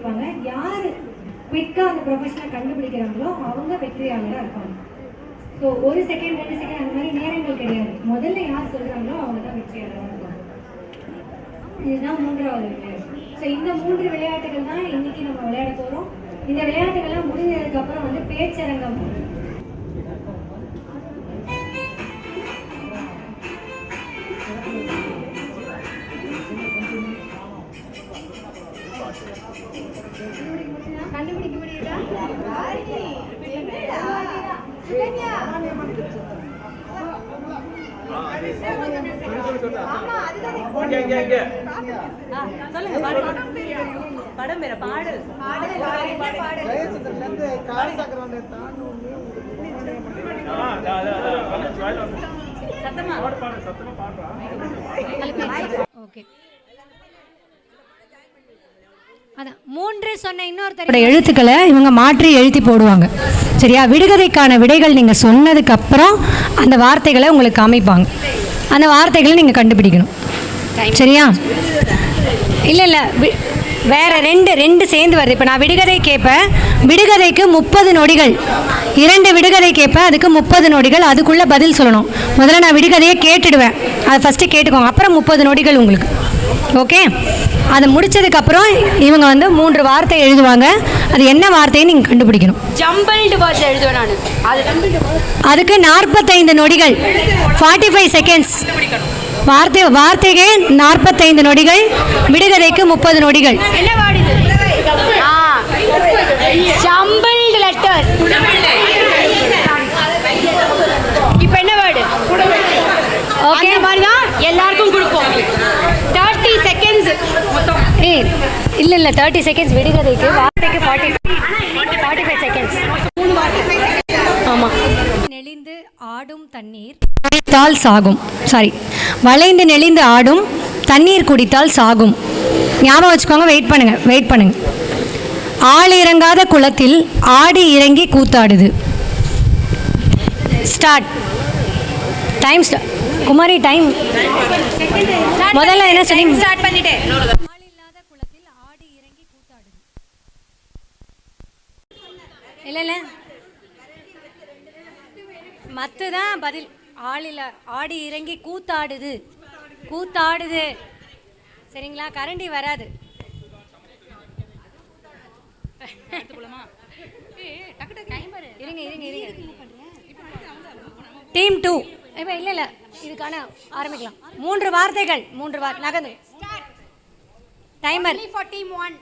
கொடுப்பாங்க. யார் குவிக்காக அந்த ப்ரொஃபஷனை கண்டுபிடிக்கிறாங்களோ அவங்க வெற்றியாளராக இருப்பாங்க. ஸோ 1 செகண்ட் 2 செகண்ட் அந்த மாதிரி நேரங்கள் கிடையாது. முதல்ல யார் சொல்றாங்களோ அவங்க தான் வெற்றியாளராக இருப்பாங்க. இதுதான் 3வது விளையாட்டு. ஸோ இந்த 3 விளையாட்டுகள் தான் இன்னைக்கு நம்ம விளையாட போறோம். இந்த விளையாட்டுகள்லாம் முடிஞ்சதுக்கு அப்புறம் வந்து பேச்சரங்கம். கண்டுபிடிக்க முடியுதா? படம் பேர பாடல் ஓகே. அதான் 3 சொன்ன இன்னொருத்தரோட எழுத்துக்களை இவங்க மாற்றி எழுதி போடுவாங்க. சரியா? விடுகதைக்கான விடைகள் நீங்கள் சொன்னதுக்கு அப்புறம் அந்த வார்த்தைகளை உங்களுக்கு காமிப்பாங்க. அந்த வார்த்தைகளை நீங்கள் கண்டுபிடிக்கணும். சரியா? இல்லை இல்லை, வேறு ரெண்டு சேர்ந்து வருது. இப்போ நான் விடுகதை கேட்பேன், விடுகதைக்கு 30 நொடிகள். 2 விடுகதை கேட்பேன், அதுக்கு 30 நொடிகள். அதுக்குள்ளே பதில் சொல்லணும். முதல்ல நான் விடுகதையை கேட்டுடுவேன், அதை ஃபஸ்ட்டு கேட்டுக்கோங்க. அப்புறம் 30 நொடிகள் உங்களுக்கு. ஓகே? அதை முடிச்சதுக்கப்புறம் இவங்க வந்து 3 வார்த்தை எழுதுவாங்க. அது என்ன வார்த்தைன்னு நீங்கள் கண்டுபிடிக்கணும். ஜம்பிள்டு வேர்ட்ஸ் எழுதுவேன் நான். அதுக்கு 45 நொடிகள், 45 செகண்ட்ஸ். வார்த்தைக்கு 45 நொடிகள், விடுகதைக்கு 30 நொடிகள். என்ன வார்டு இது? Jumbled letters. இப்போ என்ன வேர்டு? ஓகே, மாதிரி தான் எல்லாருக்கும் கொடுப்போம். 30 செகண்ட்ஸ் மொத்தம். இல்லை 30 செகண்ட்ஸ் விடுகதைக்கு, வார்த்தைக்கு 45 செகண்ட்ஸ். ஆமாம். நெளிந்து ஆடும் தண்ணீர் குடித்தால் சாகும். வளைந்து நெளிந்து ஆடும் தண்ணீர் குடித்தால் சாகும். ஞாபகம் வச்சுக்கோங்க. வெயிட் பண்ணுங்க. ஆள் இறங்காத குளத்தில் ஆடி இறங்கி கூத்தாடுது. ஸ்டார்ட். டைம் குமாரி, டைம். முதல்ல என்ன சொன்னீங்க? ஸ்டார்ட் பண்ணிட்டேன். ஆள் இல்லாத குளத்தில் ஆடி இறங்கி கூத்தாடுது. இல்லை மத்து தான் பதில். ஆளில் ஆடி இறங்கி கூத்தாடுது. சரிங்களா? கரண்டி வராது. இருங்க. டீம் 2 இப்போ இல்லை இதுக்கான ஆரம்பிக்கலாம். 3 வார்த்தைகள், 3 நகர்ந்து. டைமர். For team 1.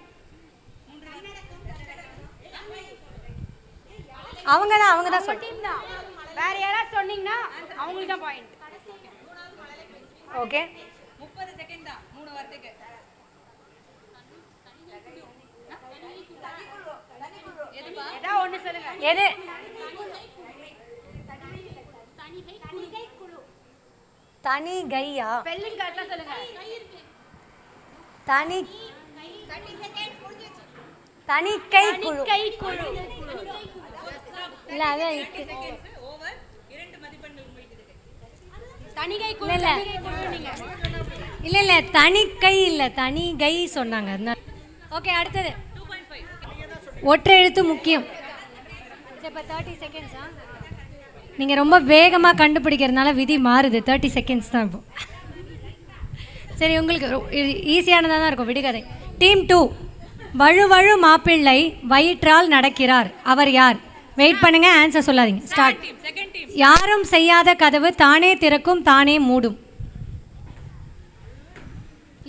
அவங்க தான் டீம் தான். வேற யாராவது சொன்னீங்கன்னா அவங்களுக்கு தான் பாயிண்ட். ஓகே. 30 செகண்ட் தான் 3 வார்த்தைக்கு. ஏதா ஒண்ணு சொல்லுங்க. எது? தனி கையா? ஸ்பெல்லிங் கரெக்ட்டா சொல்லுங்க. தனி கை குழு. இல்ல அது ஓவர் 2 மதிப்பெண்கள் உங்களுக்கு இருக்கு. தனி கை குழு. இல்ல தனி கை இல்ல, தனி கை சொன்னாங்க. ஓகே, அடுத்தது 2.5. ஒற்றை எழுத்து முக்கியம். இப்போ 30 செகண்ட்ஸா? நீங்கள் ரொம்ப வேகமாக கண்டுபிடிக்கிறதுனால விதி மாறுது. 30 செகண்ட்ஸ் தான் இப்போ. சரி, உங்களுக்கு ஈஸியானதாக தான் இருக்கும் விடுகதை. டீம் 2. வழுவழு மாப்பிள்ளை வயிற்றால் நடக்கிறார். அவர் யார்? வெயிட் பண்ணுங்க, ஆன்சர் சொல்லாதீங்க. ஸ்டார்ட். யாரும் செய்யாத கதவு தானே திறக்கும் தானே மூடும்.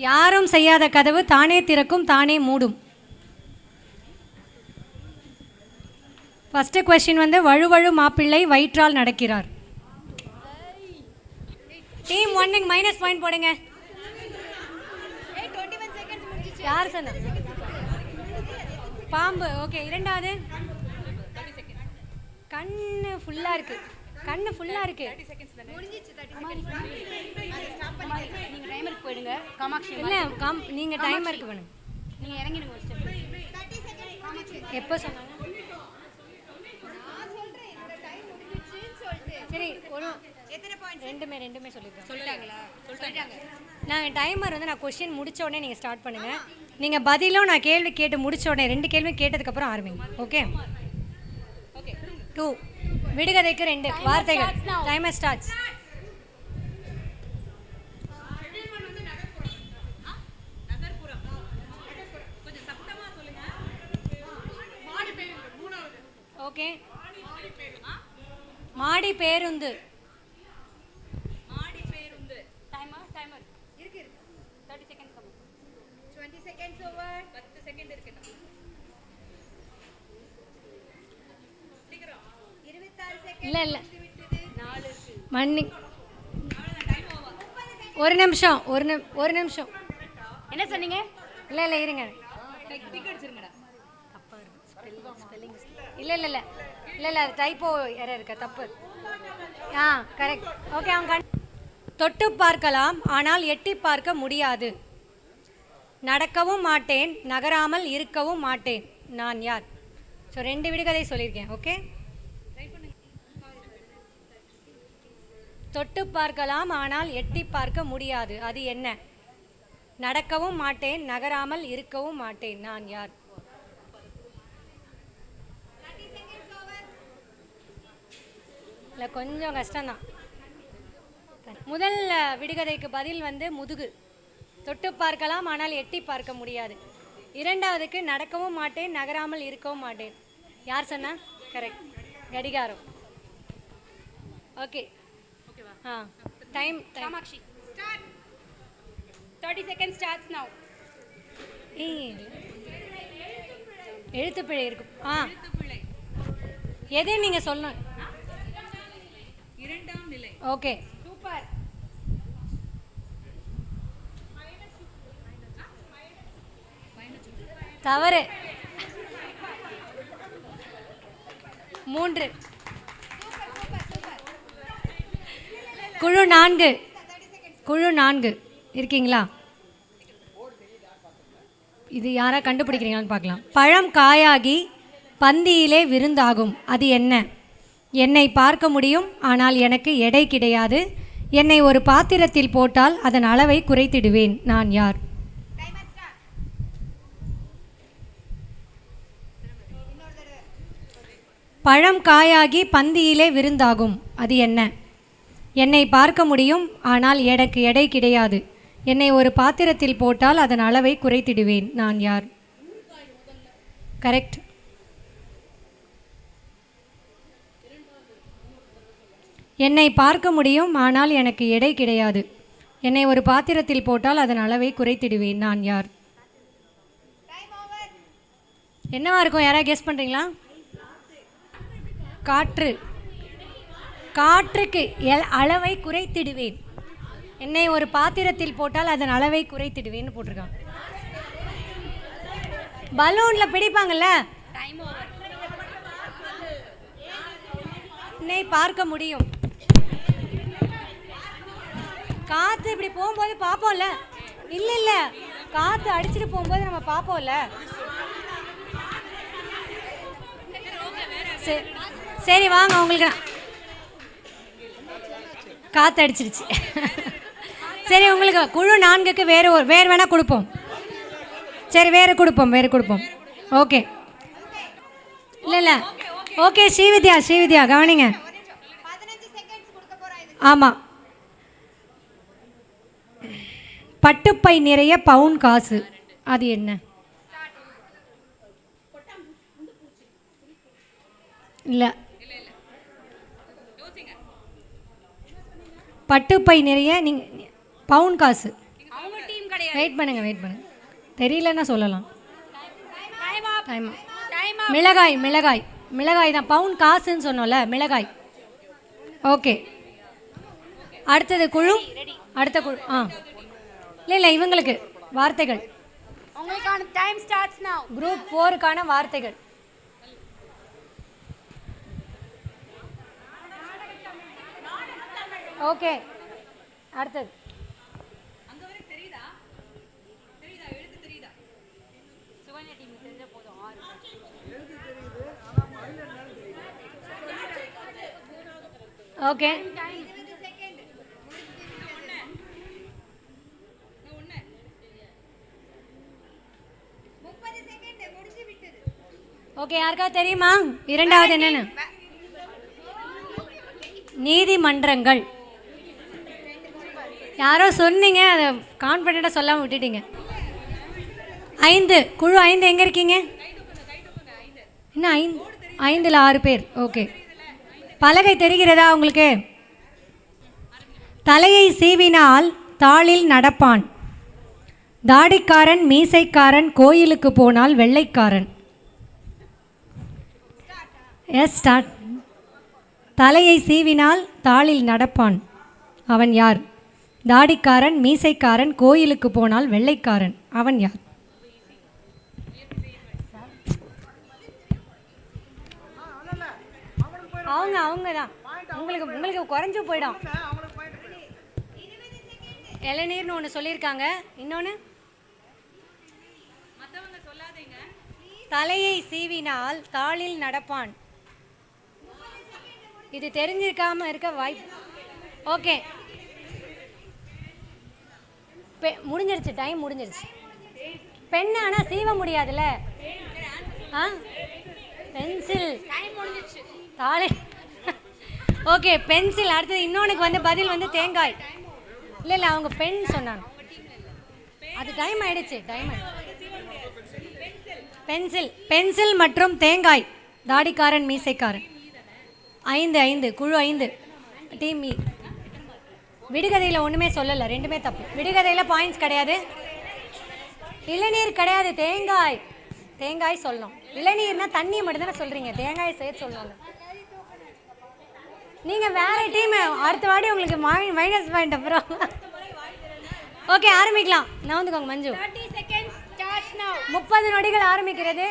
யாரும் செய்யாத கதவு தானே திறக்கும் தானே மூடும். ஃபர்ஸ்ட் கொஸ்டின் வந்து வழுவழு மாப்பிள்ளை வயிற்றால் நடக்கிறார். டீம் 1க்கு மைனஸ் பாயிண்ட் போடுங்க. யார் சொன்னா? பாம்பு. ஓகே, இரண்டாவது. கண்ணு ஃபுல்லா இருக்கு. நீங்க டைமருக்கு போயிடுங்க. காமாட்சி இல்ல, நீங்க டைமருக்கு பண்ணுங்க. நீங்க இறங்கிடுங்க ஒரு ஸ்டெப். எப்போ சொன்னாங்க? சரி, எத்தனை பாயிண்ட்ஸ்? ரெண்டுமே சொல்லிருக்கேன். சொல்லிட்டாங்க. நான் டைமர் வந்து நான் கொஸ்டின் முடிச்ச உடனே நீங்கள் ஸ்டார்ட் பண்ணுங்கள். நீங்கள் பதிலும் நான் கேள்வி கேட்டு முடிச்ச உடனே 2 கேள்வி கேட்டதுக்கப்புறம் ஆரம்பிங்க. ஓகே. ஓகே. 2 விடுகதைக்கு 2 வார்த்தைகள். Timer starts. நகர்ப்புறம். கொஞ்சம் சத்தமா சொல்லுங்க. ஓகே. மாடி பேருந்து. மாடி பேருந்து. டைமர் இருக்கு. 30 seconds comma. 20 seconds over. 10 second இருக்கு. சீக்கிரம். 26 செகண்ட். இல்ல 4 இருக்கு. மன்னி அவ்வளவுதான், டைம் ஓவர். ஒரு நிமிஷம். என்ன சொன்னீங்க? இல்லை இருங்க. டிக் அடிச்சிருங்கடா. இல்லை அது டைப்போ எரர் இருக்க தப்பு. கரெக்ட். ஓகே. அவங்க தொட்டு பார்க்கலாம் ஆனால் எட்டி பார்க்க முடியாது. நடக்கவும் மாட்டேன், நகராமல் இருக்கவும் மாட்டேன். நான் யார்? ஸோ 2 விடுகதை சொல்லியிருக்கேன். ஓகே. தொட்டு பார்க்கலாம் ஆனால் எட்டி பார்க்க முடியாது. அது என்ன? நடக்கவும் மாட்டேன், நகராமல் இருக்கவும் மாட்டேன். நான் யார்? இல்லை கொஞ்சம் கஷ்டம்தான். முதல் விடுகதைக்கு பதில் வந்து முதுகு. தொட்டு பார்க்கலாம் ஆனால் எட்டி பார்க்க முடியாது. 2வதுக்கு நடக்கவும் மாட்டேன், நகராமல் இருக்கவும் மாட்டேன். யார் சொன்னா? கரெக்ட், கடிகாரம். Okay. Time. Kamakshi. Start. 30 seconds starts now. எழுத்துப்பிழை இருக்கும். எழுத்துப்பிழை. எது நீங்கள் சொல்லணும்? 2ஆம் நிலை. ஓகே. சூப்பர். தவறு. 3. குழு 4 இருக்கீங்களா? இது யாரா கண்டுபிடிக்கிறீங்களான்னு பார்க்கலாம். பழம் காயாகி பந்தியிலே விருந்தாகும். அது என்ன? என்னை பார்க்க முடியும் ஆனால் எனக்கு எடை கிடையாது. என்னை ஒரு பாத்திரத்தில் போட்டால் அதன் அளவை குறைத்திடுவேன். நான் யார்? பழம் காயாகி பந்தியிலே விருந்தாகும். அது என்ன? என்னை பார்க்க முடியும் ஆனால் எனக்கு எடை கிடையாது. என்னை ஒரு பாத்திரத்தில் போட்டால் அதன் அளவை குறைத்திடுவேன். நான் யார்? கரெக்ட். என்னை பார்க்க முடியும் ஆனால் எனக்கு எடை கிடையாது. என்னை ஒரு பாத்திரத்தில் போட்டால் அதன் அளவை குறைத்திடுவேன். நான் யார்? என்னவா இருக்கும்? யாராவது கெஸ் பண்ணுறீங்களா? காற்று. காற்றுக்கு அளவை குறைத்திடுவேன். என்னை ஒரு பாத்திரத்தில் போட்டால் அதன் அளவை குறைத்திடுவேன்னு போட்டிருக்காங்க. பலூனில் பிடிப்பாங்கல்ல. என்னை பார்க்க முடியும். காற்று இப்படி போகும்போது பார்ப்போம்ல. இல்லை காற்று அடிச்சுட்டு போகும்போது நம்ம பார்ப்போம்ல. சரி வாங்க, உங்களுக்கு காற்று அடிச்சிருச்சு. சரி, உங்களுக்கு குழு 4க்கு வேறு வேணா கொடுப்போம். சரி, வேறு கொடுப்போம். ஓகே. இல்லை ஓகே. ஸ்ரீவித்யா கவனிங்க. ஆமாம். பட்டுப்பை நிறைய பவுன் காசு. அது என்ன? இல்லை. பட்டுப்பை நிறைய பவுன் காசு. வெயிட் பண்ணுங்க. தெரியலன்னா சொல்லலாம். மிளகாய் தான். பவுன் காசுன்னு சொன்னோம்ல, மிளகாய். ஓகே. அடுத்தது குழு. அடுத்த குழு. இல்லை இவங்களுக்கு வார்த்தைகள். உங்களுக்கான டைம் ஸ்டார்ட்ஸ் நவ. குரூப் 4க்கான வார்த்தைகள். ஓகே. அடுத்தது. அங்க வரை தெரியுதா? எழுத்து தெரியுதா? சுவன்யா டீம் தெரிஞ்ச போதும். 6 எழுத்து தெரியுது ஆனா மயில என்னன்னு தெரியல. ஓகே. ஓகே, யாருக்காவது தெரியுமா இரண்டாவது என்னன்னு? நீதிமன்றங்கள். யாரோ சொன்னீங்க, அதை கான்ஃபிடென்ட்டாக சொல்லாமல் விட்டுட்டீங்க. 5 குழு 5 எங்கே இருக்கீங்க? இன்னும் 5ல் 6 பேர். ஓகே, பலகை தெரிகிறதா உங்களுக்கு? தலையை சீவினால் தாளில் நடப்பான், தாடிக்காரன் மீசைக்காரன் கோயிலுக்கு போனால் வெள்ளைக்காரன். Yes, start. தலையை சீவினால் தாளில் நடப்பான், அவன் யார்? தாடிக்காரன் மீசைக்காரன் கோயிலுக்கு போனால் வெள்ளைக்காரன், அவன் யார்? அவங்க தான். உங்களுக்கு குறைஞ்சு போயிடும். இளநீர்னு ஒன்று சொல்லியிருக்காங்க. இன்னொன்று தலையை சீவினால் தாளில் நடப்பான். இது தெரிஞ்சிருக்காம இருக்க வாய்ப்பு. ஓகே, முடிஞ்சிருச்சு, டைம் முடிஞ்சிருச்சு. பெண்ணு ஆனால் சீவ முடியாதுல்ல. பென்சில் தாளை. Okay, pencil. அடுத்தது இன்னொன்னுக்கு வந்து பதில் வந்து தேங்காய். இல்லை அவங்க பெண் சொன்னாங்க. அது டைம் ஆயிடுச்சு. பென்சில் மற்றும் தேங்காய், தாடிக்காரன் மீசைக்காரன். 5 குழு 5 டீம் இ. விடுகதையில் ஒன்றுமே சொல்லலை, ரெண்டுமே தப்பு. விடுகதையில் பாயிண்ட்ஸ் கிடையாது. இளநீர் கிடையாது, தேங்காய் சொல்லணும். இளநீர்னா தண்ணியை மட்டும் தானே சொல்கிறீங்க, தேங்காயை சேர்த்து சொல்லணும். நீங்கள் வேற டீம், அடுத்த வாடி உங்களுக்கு மைனஸ் பாயிண்ட் அப்புறம். ஓகே, ஆரம்பிக்கலாம். நவுந்துக்கோங்க மஞ்சு. 30 நொடிகள் ஆரம்பிக்கிறது.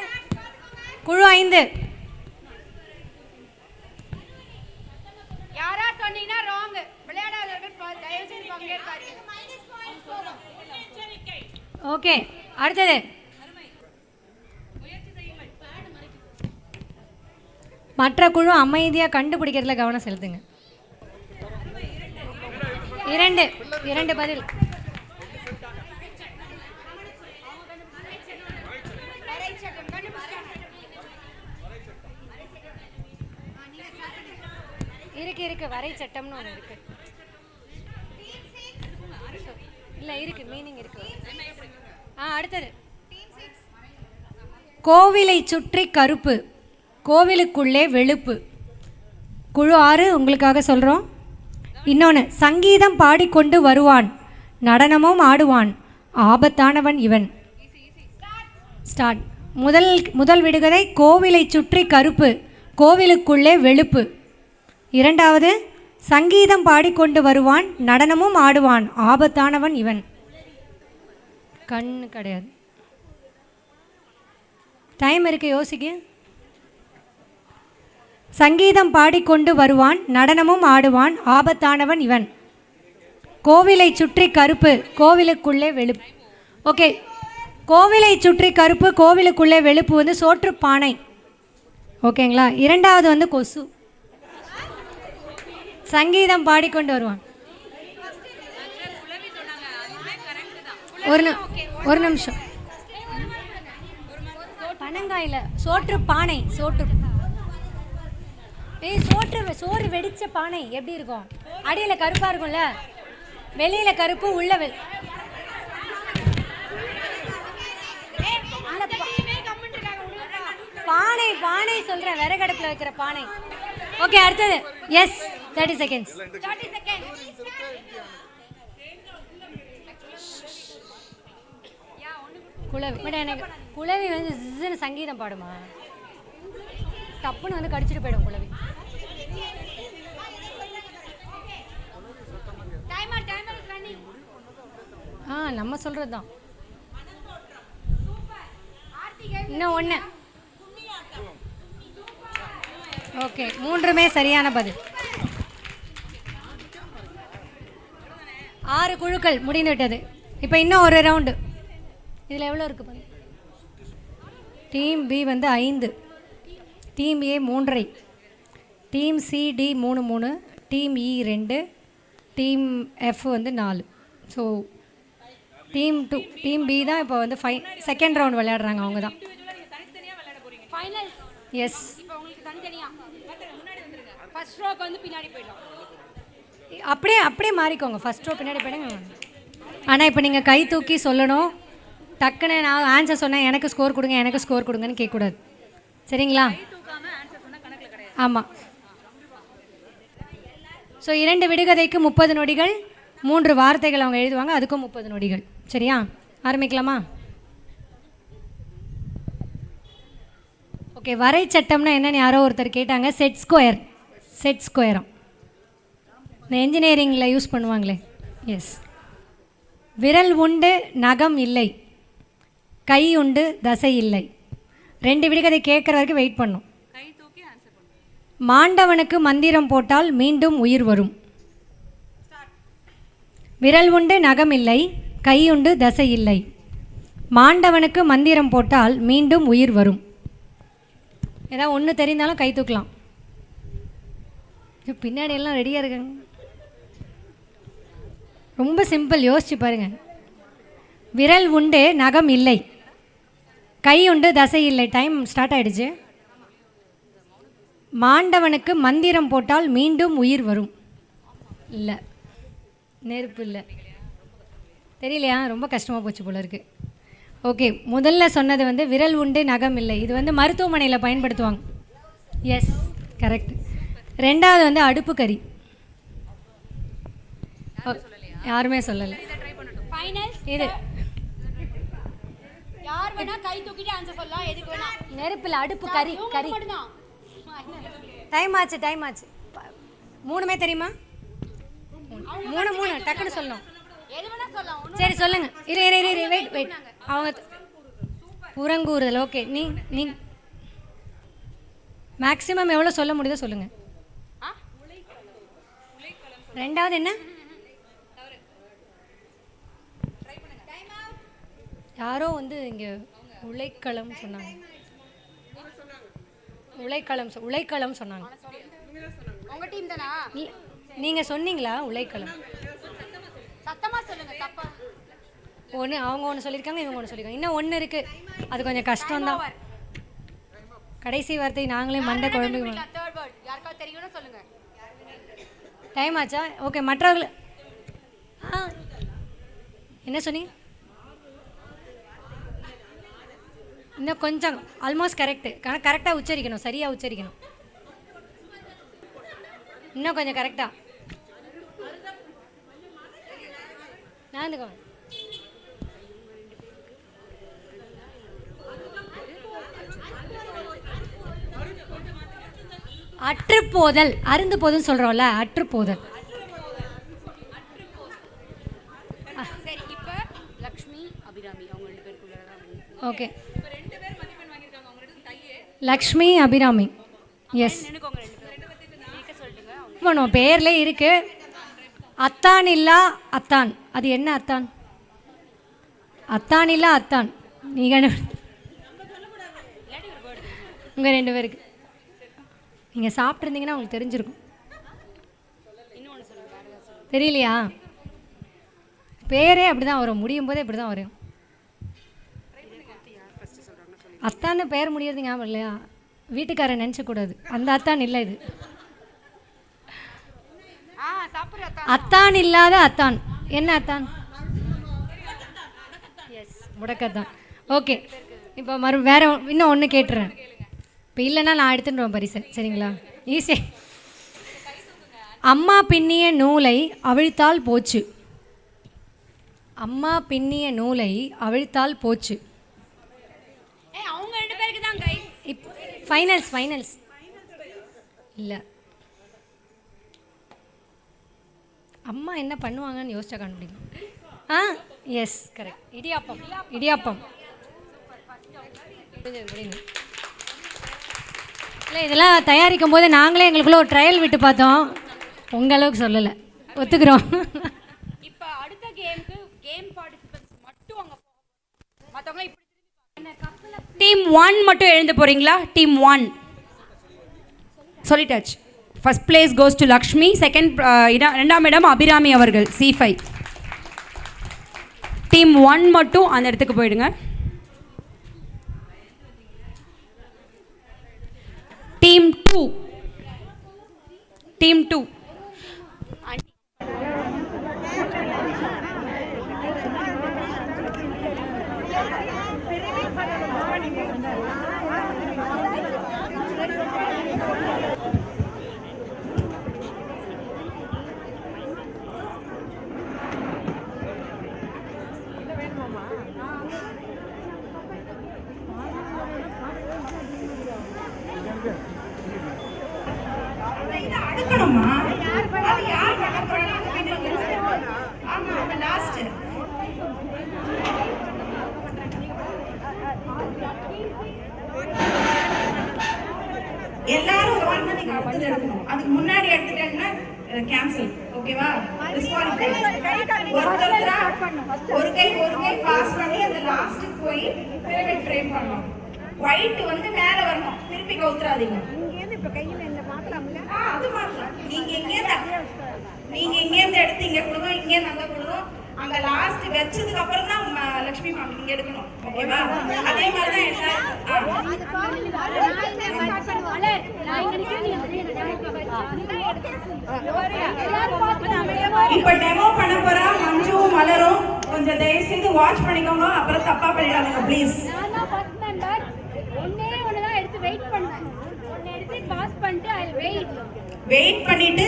குழு 5. யாரா சொன்னீங்கன்னா ராங். விளையாடாதவர்கள் தயவு செய்து பங்கேற்காதீங்க. ஓகே, அடுத்தது மற்ற குழு அமைதியாக கண்டுபிடிக்கிறதுல கவனம் செலுத்துங்க. 2 பதில். இருக்கு வரை சட்டம்னு ஒன்று இருக்கு. இல்லை இருக்கு, மீனிங் இருக்கு. அடுத்தது கோவிலை சுற்றி கருப்பு, கோவிலுக்குள்ளே வெளுப்பு. குழு 6 உங்களுக்காக சொல்கிறோம். இன்னொன்று, சங்கீதம் பாடிக்கொண்டு வருவான், நடனமும் ஆடுவான், ஆபத்தானவன் இவன். ஸ்டார்ட். முதல் விடுகதை கோவிலை சுற்றி கருப்பு, கோவிலுக்குள்ளே வெளுப்பு. இரண்டாவது, சங்கீதம் பாடிக்கொண்டு வருவான், நடனமும் ஆடுவான், ஆபத்தானவன் இவன். கண்ணு கிடையாது. டைம் இருக்கு, யோசிக்க. சங்கீதம் பாடிக்கொண்டு வருவான், நடனமும் ஆடுவான், ஆபத்தானவன் இவன். கோவிலை சுற்றி கருப்பு, கோவிலுக்குள்ளே வெளுப்பு. ஓகே, கோவிலை சுற்றி கருப்பு, கோவிலுக்குள்ளே வெளுப்பு வந்து சோற்றுப்பானை. ஓகேங்களா? இரண்டாவது வந்து கொசு. சங்கீதம் பாடிக்கொண்டு வருவான். ஒரு நிமிஷம். பனங்காயில சோற்று பானை. சோறு வெடிச்ச பானை எப்படி இருக்கும்? அடியில கருப்பா இருக்கும்ல, வெளியில கருப்பு, உள்ள பானை சொல்ற, விறகடுப்புல வைக்கிற பானை. ஓகே, அடுத்தது. S, 30 seconds. குளவி. பட் எனக்கு குளவி வந்து ஜின்னு சங்கீதம் பாடுமா? தப்புன்னு வந்து கடிச்சிட்டு போயிடும் குளவி. நம்ம சொல்கிறது தான். இன்னும் ஒன்று. ஓகே, 3மே சரியான பதில். 6 குழுக்கள் முடிந்து விட்டது. இப்போ இன்னும் ஒரு ரவுண்டு. இதில் எவ்வளோ இருக்குது பாருங்க. டீம் பி வந்து 5, team A 3, team C D 3, team E 2, team F வந்து 4. ஸோ டீம் பி தான் இப்போ வந்து செகண்ட் ரவுண்ட் விளையாடுறாங்க. அவங்க தான் ஃபைனல். எஸ். இப்போ உங்களுக்கு தனித்தனியா முன்னாடி வந்துருங்க. ஃபர்ஸ்ட் ரோக்கு வந்து பின்னாடி போயிடலாம். அப்படியே மாறிக்கோங்க. ஃபர்ஸ்ட் ரோ பின்னாடி போயிடுங்க. ஆனால் இப்போ நீங்கள் கை தூக்கி சொல்லணும். டக்குன்னு நான் ஆன்சர் சொன்னேன் எனக்கு ஸ்கோர் கொடுங்க எனக்கு ஸ்கோர் கொடுங்கன்னு கேட்கக்கூடாது. சரிங்களா? ஆமாம். ஸோ 2 விடுகதைக்கு 30 நொடிகள், 3 வார்த்தைகள் அவங்க எழுதுவாங்க, அதுக்கும் 30 நொடிகள். சரியா? ஆரம்பிக்கலாமா? ஓகே. வரை சட்டம்னா என்னன்னு யாரோ ஒருத்தர் கேட்டாங்க. செட் ஸ்கொயரும் இந்த என்ஜினியரிங்கில் யூஸ் பண்ணுவாங்களே. எஸ். விரல் உண்டு நகம் இல்லை, கை உண்டு தசை இல்லை. 2 விடுகதை கேட்குற வரைக்கும் வெயிட் பண்ணும். மாண்டவனுக்கு மந்திரம் போட்டால் மீண்டும் உயிர் வரும். விரல் உண்டு நகம் இல்லை, கை உண்டு தசை இல்லை. மாண்டவனுக்கு மந்திரம் போட்டால் மீண்டும் உயிர் வரும். ஏதாவது ஒன்று தெரிந்தாலும் கை தூக்கலாம். பின்னாடி எல்லாம் ரெடியாக இருக்காங்க. ரொம்ப சிம்பிள், யோசிச்சு பாருங்க. விரல் உண்டு நகம் இல்லை, கை உண்டு தசை இல்லை. டைம் ஸ்டார்ட் ஆகிடுச்சு. மாண்டவனுக்கு மந்திரம் போட்டால் மீண்டும் உயிர் வரும். இல்லை, நெருப்பு இல்லை. தெரியலையா? ரொம்ப கஷ்டமாக போச்சு போல இருக்குது. ஓகே. முதல்ல சொன்னது வந்து விரல் உண்டு நகம் இல்லை. இது வந்து மருத்துவமனையில் பயன்படுத்துவாங்க. Yes, correct. 2வது வந்து அடுப்பு கறி. யாருமே சொல்லலை. இது யார் வேணா கை தூக்கிட்டு ஆன்சர் சொல்லலாம். எதுக்கு வேணா. நெருப்பில் அடுப்பு கறி. டைம் ஆச்சு. 3மே தெரியுமா? 3 டக்குன்னு சொல்லணும். எது வேணா சொல்லலாம். சரி சொல்லுங்க. இரு வெயிட். அவங்க புறங்கூறுதல். ஓகே. நீ மேக்ஸிமம் எவ்வளோ சொல்ல முடியுதோ சொல்லுங்க. 2வது என்ன? யாரோ வந்து இங்கே உழைக்களம் சொன்னாங்க. உழைக்களம் சொன்னாங்க. உங்க டீம் தானா? நீங்கள் சொன்னீங்களா உழைக்களம்? சத்தமா சொல்லுங்க. தப்பா ஒன்று அவங்க ஒன்று சொல்லியிருக்காங்க, இவங்க ஒன்று சொல்லியிருக்காங்க. இன்னும் ஒன்று இருக்குது, அது கொஞ்சம் கஷ்டம்தான். கடைசி வார்த்தை நாங்களே மண்டை குழம்பு. யாருக்காவது தெரியும்னு சொல்லுங்க. டைம் ஆச்சா? ஓகே. மற்றவர்கள் என்ன சொன்னீங்க? இன்னும் கொஞ்சம் ஆல்மோஸ்ட் கரெக்டு. ஆனால் கரெக்டாக உச்சரிக்கணும், சரியாக உச்சரிக்கணும். இன்னும் கொஞ்சம் கரெக்டாக. நான் அற்றுப்போதல். அருந்து போதல் சொல்கிறோம்ல, அற்றுப்போதல். சரி. இப்போ லக்ஷ்மி அபிராமி அவங்க 2 பேருக்குள்ள. ஓகே. லக்ஷ்மி அபிராமி. எஸ். பண்ணுவோம், பேர்லேயே இருக்கு. அத்தான் இல்லா அத்தான். அது என்ன அத்தான்? அத்தான் இல்லா அத்தான். நீங்கள் உங்கள் 2 பேருக்கு நீங்கள் சாப்பிட்ருந்தீங்கன்னா உங்களுக்கு தெரிஞ்சிருக்கும். தெரியலையா? பேரே அப்படி தான் வரும், முடியும் போதே இப்படி தான் வரும். அத்தான்னு பேர் முடியறது ஞாபகம் இல்லையா? வீட்டுக்காரன் நினச்சக்கூடாது. அந்த அத்தான் இல்லை இது. அத்தான் இல்லாத அத்தான். என்ன அத்தான்? எஸ், முடக்கத்தான். ஓகே. இப்போ வேற இன்னும் ஒன்று கேட்டுறேன். இப்போ இல்லைன்னா நான் எடுத்துட்டுருவேன் பரிசை. சரிங்களா? ஈஸி. அம்மா பின்னிய நூலை அவிழ்த்தால் போச்சு. அம்மா பின்னிய நூலை அவிழ்த்தால் போச்சு. அவங்க 2 பேருக்கு தான் गाइस. இப்போ ஃபைனல்ஸ் இல்லை. அம்மா என்ன பண்ணுவாங்கன்னு யோசிச்சா கண்டுபிடிக்கும். Yes, correct. இடியாப்பம். இல்லை, இதெல்லாம் தயாரிக்கும் போது நாங்களே எங்களுக்குள்ள ஒரு ட்ரையல் விட்டு பார்த்தோம். உங்கள் அளவுக்கு சொல்லலை, ஒத்துக்கிறோம். இப்போ அடுத்த கேம் பார்ட்டிசிபென்ட்ஸ் மட்டும் அங்கே மற்றவங்க இப்படி டீம் 1 மட்டும் எழுந்து போகிறீங்களா? டீம் 1 சொல்லிட்டாச்சு. First place goes to Lakshmi. Second 2ஆம் இடம் அபிராமி அவர்கள் C5. டீம் 1 மட்டும் அந்த இடத்துக்கு போயிடுங்க. டீம் 2. டீம் 2. எல்லாரும் வந்து நீங்க அடுத்தது எடுக்கணும். அதுக்கு முன்னாடி எடுத்துட்டீங்கன்னா கேன்சல். ஓகேவா? ஒருத்தரா ஒரு கை பாஸ் பண்ணி அந்த லாஸ்ட்டுக்கு போய் பிரமிட் ஃப்ரேம் பண்ணணும். ஒயிட் வந்து மேல வரணும். திருப்பி கவுத்துறாதீங்க. இப்ப கையில இந்த மாத்தலாம்ல? அது மாத்தலாம். நீங்க இங்க இருந்து எடுத்து இங்க கொடுங்க, இங்க இருந்து அங்க கொடுங்க. அங்க லாஸ்ட் வெச்சதுக்கு அப்புறம் தான் லட்சுமி மாமி இங்க எடுக்கணும். ஓகேவா? அதே மாதிரி தான் இப்ப டெமோ பண்ண போறா மஞ்சு மலரும். கொஞ்சம் தயவு செய்து வாட்ச் பண்ணிக்கோங்க, அப்புறம் தப்பா பண்ணிடாதீங்க ப்ளீஸ். வெயிட் பண்ணிட்டு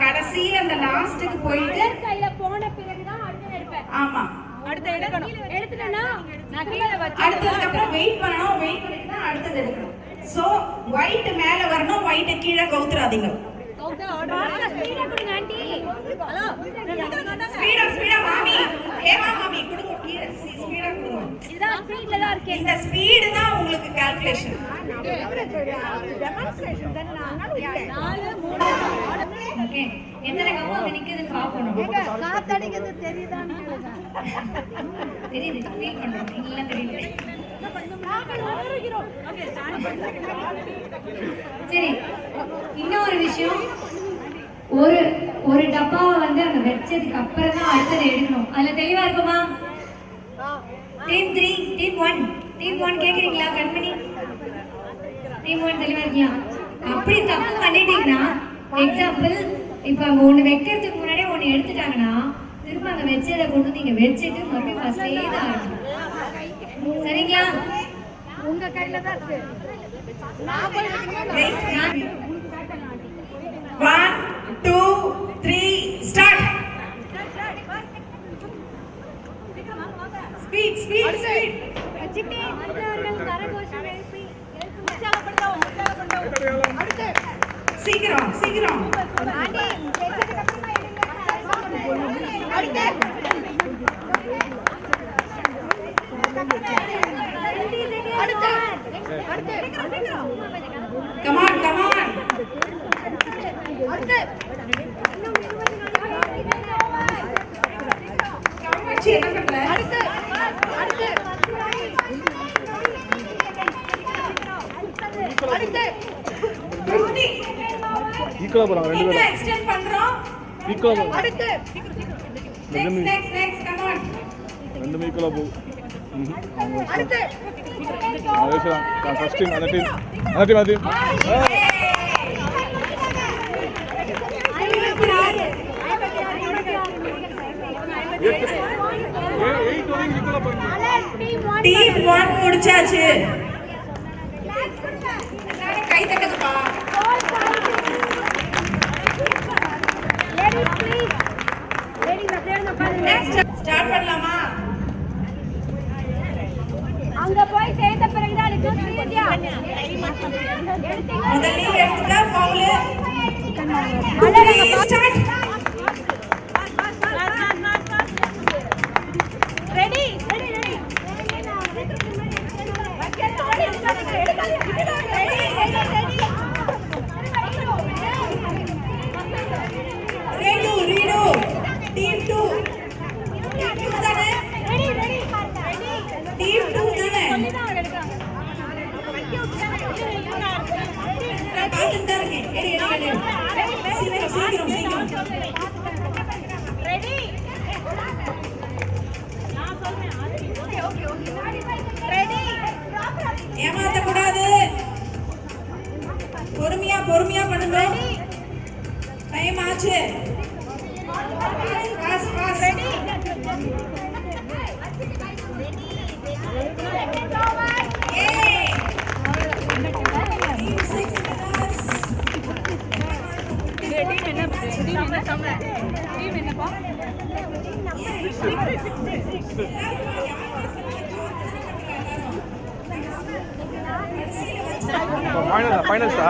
கடைசி அந்த லாஸ்ட்டுக்கு போயிட்டு கையில போன பிறகு தான் அடுத்து எடுப்பேன். ஆமா, அடுத்து எடுக்கணும். எடுத்துட்டேனா நான் கீழ வச்சு அடுத்ததுக்கு அப்புறம் வெயிட் பண்ணணும். வெயிட் பண்ணிட்டு தான் அடுத்தது எடுக்கணும். சோ ஒயிட் மேல வரணும், ஒயிட் கீழே கவுத்துறாதீங்க. ஸ்பீடா கொடுங்க ஆண்டி. ஹலோ ஸ்பீடா மாமி. ஏமா மாமி கொடுங்க, கீழே ஸ்பீடா கொடுங்க. இதுதான் ஸ்பீட்ல தான் இருக்கு. இந்த ஸ்பீடு தான் உங்களுக்கு கால்குலேஷன். டெமான்ஸ்ட்ரேஷன் தான நான் 4 3 ஓகே, எத்தனை கப்பு அங்க நிக்குதுன்னு பாக்கணும். காத்தடிக்கிறது தெரியுதான்னு கேளுங்க. தெரியுது, ஃபீல் பண்றோம். நீங்க தெரியல. சரி, இன்னொரு விஷயம், ஒரு டப்பாவை வந்து அங்க வச்சதுக்கு அப்புறம் தான் அடுத்தது எடுக்கணும். அதுல தெளிவா இருக்குமா? டீம் 3, டீம் 1 கேக்குறீங்களா? கண்மணி டீம் 1 தெளிவா இருக்கலாம். அப்படி தப்பு பண்ணிட்டீங்கன்னா, எக்ஸாம்பிள் இப்ப அங்க ஒண்ணு வைக்கிறதுக்கு முன்னாடியே ஒண்ணு எடுத்துட்டாங்கன்னா, திரும்ப அங்க வச்சதை கொண்டு நீங்க வச்சுட்டு மறுபடியும் ஃபர்ஸ்ட்லயே தான் ஆகணும். சரிங்களா? உங்க கையில தான் இருக்கு. 1 2 3 ஸ்டார்ட். ஸ்பீட். வச்சிட்டே அவர்கள் கரகோஷம் எழுப்பி உற்சாகப்படுத்துவோம். அடுத்து சீக்கிரம் ஆண்டி ஜெயிச்சதுக்கு அப்புறமா எடுங்க. அடுத்து come on அடுத்து காமாட்சி என்ன பண்ற? அடுத்து ஈக்குவலா போறாங்க ரெண்டு பேரும். எக்ஸ்டெண்ட் பண்றோம். ஈக்குவலா போறாங்க. அடுத்து next come on. ரெண்டுமே ஈக்குவலா போகும். அடுத்து ஃபர்ஸ்ட் டீம் அந்த டீம் அது டீம் 1 முடிச்சாச்சு. கை தட்டுங்கப்பா. நெக்ஸ்ட் ஸ்டார்ட் பண்ணலாமா? அங்க போய் சேர்ந்த பிறகுதான் எடுக்கணும். முதல்ல எடுத்துட்டா foul. Start. Ready read team 2 தானே? டீம் 2 தானே? பார்த்துட்டு தான் இருக்கேன். எடு. சீக்கிரம். ரெடி ரெடி ஏமாத்த கூடாது. டைம் ஆச்சு. Pass pass. ஏய் Team 6 winners. டீம் என்னப்பா? ஃபைனல்ஸா?